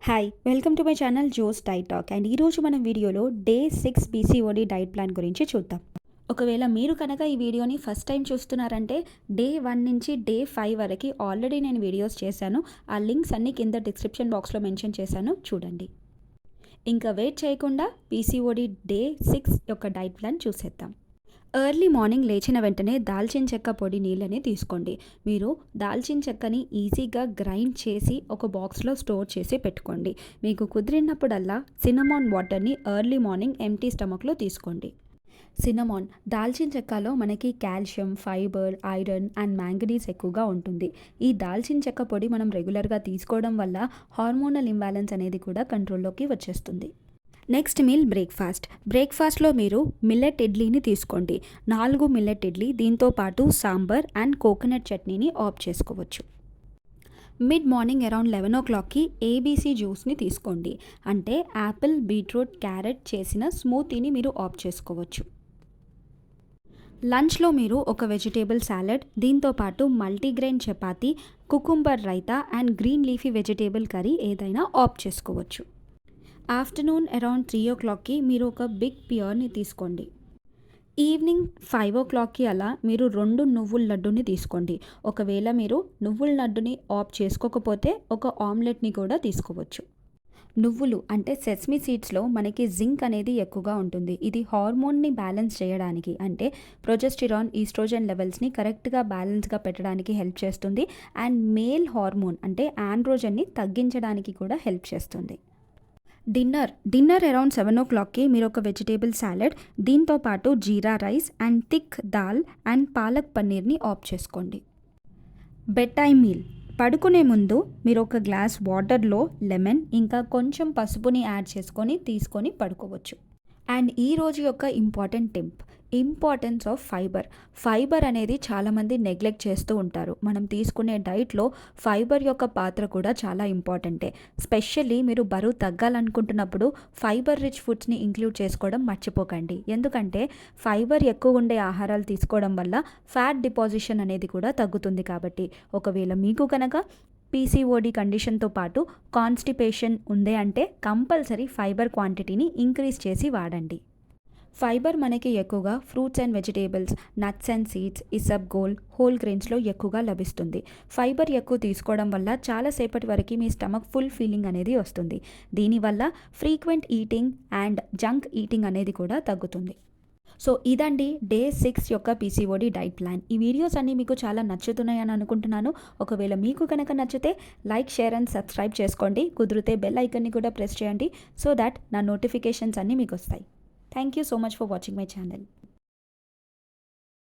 Hi welcome to my channel Jo's diet talk and ఈరోజు మనం వీడియోలో డే 6 పీసీఓడి డైట్ ప్లాన్ గురించి చూద్దాం. ఒకవేళ మీరు కనుక ఈ వీడియోని ఫస్ట్ టైం చూస్తున్నారంటే డే 1 నుంచి డే 5 వరకు ఆల్రెడీ నేను వీడియోస్ చేశాను. ఆ లింక్స్ అన్నీ కింద డిస్క్రిప్షన్ బాక్స్లో మెన్షన్ చేశాను, చూడండి. ఇంకా వెయిట్ చేయకుండా పీసీఓడి డే 6 యొక్క డైట్ ప్లాన్ చూసేద్దాం. ఎర్లీ మార్నింగ్ లేచిన వెంటనే దాల్చిన చెక్క పొడి నీళ్ళని తీసుకోండి. మీరు దాల్చిన చెక్కని ఈజీగా గ్రైండ్ చేసి ఒక బాక్స్లో స్టోర్ చేసి పెట్టుకోండి. మీకు కుదిరినప్పుడల్లా సినమాన్ వాటర్ని ఎర్లీ మార్నింగ్ ఎంప్టీ స్టమక్లో తీసుకోండి. సినమాన్ దాల్చిన చెక్కలో మనకి calcium, fibre, iron and manganese ఎక్కువగా ఉంటుంది. ఈ దాల్చిన చెక్క పొడి మనం రెగ్యులర్గా తీసుకోవడం వల్ల హార్మోనల్ ఇంబ్యాలెన్స్ అనేది కూడా కంట్రోల్లోకి వచ్చేస్తుంది. నెక్స్ట్ మీల్ బ్రేక్ఫాస్ట్లో మీరు మిల్లెట్ ఇడ్లీని తీసుకోండి. 4 మిల్లెట్ ఇడ్లీ, దీంతో పాటు సాంబార్ అండ్ కోకోనట్ చట్నీని ఆప్ట్ చేసుకోవచ్చు. మిడ్ మార్నింగ్ అరౌండ్ 11 o'clockకి ఏబీసీ జ్యూస్ని తీసుకోండి. అంటే యాపిల్, బీట్రూట్, క్యారెట్ చేసిన స్మూతీని మీరు ఆప్ట్ చేసుకోవచ్చు. లంచ్లో మీరు ఒక వెజిటేబుల్ సాలెడ్, దీంతో పాటు multigrain chapati, cucumber raita and green leafy vegetable curry ఏదైనా ఆప్ట్ చేసుకోవచ్చు. ఆఫ్టర్నూన్ అరౌండ్ 3 o'clockకి మీరు ఒక బిగ్ ప్యూర్ని తీసుకోండి. ఈవినింగ్ 5 o'clockకి అలా మీరు 2 నువ్వుల లడ్డుని తీసుకోండి. ఒకవేళ మీరు నువ్వుల లడ్డుని ఆప్ట్ చేసుకోకపోతే ఒక ఆమ్లెట్ని కూడా తీసుకోవచ్చు. నువ్వులు అంటే సెస్మీ సీడ్స్లో మనకి జింక్ అనేది ఎక్కువగా ఉంటుంది. ఇది హార్మోన్ని బ్యాలెన్స్ చేయడానికి, అంటే ప్రొజెస్టిరాన్, ఈస్ట్రోజన్ లెవెల్స్ని కరెక్ట్గా బ్యాలెన్స్గా పెట్టడానికి హెల్ప్ చేస్తుంది. అండ్ మేల్ హార్మోన్ అంటే ఆండ్రోజన్ని తగ్గించడానికి కూడా హెల్ప్ చేస్తుంది. డిన్నర్ అరౌండ్ 7 o'clockకి మీరు ఒక వెజిటేబుల్ సాలెడ్, దీంతో పాటు jeera rice and thick dal and palak పన్నీర్ని ఆప్ట్ చేసుకోండి. బెడ్ టైమ్ మీల్ పడుకునే ముందు మీరు ఒక గ్లాస్ వాటర్లో లెమన్ ఇంకా కొంచెం పసుపుని యాడ్ చేసుకొని తీసుకొని పడుకోవచ్చు. అండ్ ఈ రోజు యొక్క important tip, importance of fibre అనేది చాలామంది నెగ్లెక్ట్ చేస్తూ ఉంటారు. మనం తీసుకునే డైట్లో ఫైబర్ యొక్క పాత్ర కూడా చాలా ఇంపార్టెంటే. స్పెషల్లీ మీరు బరువు తగ్గాలనుకుంటున్నప్పుడు ఫైబర్ రిచ్ ఫుడ్స్ని ఇంక్లూడ్ చేసుకోవడం మర్చిపోకండి. ఎందుకంటే ఫైబర్ ఎక్కువ ఉండే ఆహారాలు తీసుకోవడం వల్ల ఫ్యాట్ డిపాజిషన్ అనేది కూడా తగ్గుతుంది. కాబట్టి ఒకవేళ మీకు కనుక పీసీఓడి కండిషన్తో పాటు కాన్స్టిపేషన్ ఉంది అంటే కంపల్సరీ ఫైబర్ క్వాంటిటీని ఇంక్రీజ్ చేసి వాడండి. ఫైబర్ మనకి ఎక్కువగా fruits and vegetables, nuts and seeds, isabgol, whole గ్రెయిన్స్లో ఎక్కువగా లభిస్తుంది. ఫైబర్ ఎక్కువ తీసుకోవడం వల్ల చాలాసేపటి వరకు మీ స్టమక్ ఫుల్ ఫీలింగ్ అనేది వస్తుంది. దీనివల్ల frequent eating and junk eating అనేది కూడా తగ్గుతుంది. సో ఇదండి డే 6 యొక్క పీసీఓడి డైట్ ప్లాన్. ఈ వీడియోస్ అన్నీ మీకు చాలా నచ్చుతున్నాయని అనుకుంటున్నాను. ఒకవేళ మీకు కనుక నచ్చితే లైక్, షేర్ అండ్ సబ్స్క్రైబ్ చేసుకోండి. కుదిరితే బెల్ ఐకన్ని కూడా ప్రెస్ చేయండి సో దాట్ నా నోటిఫికేషన్స్ అన్నీ మీకు వస్తాయి. Thank you so much for watching my channel.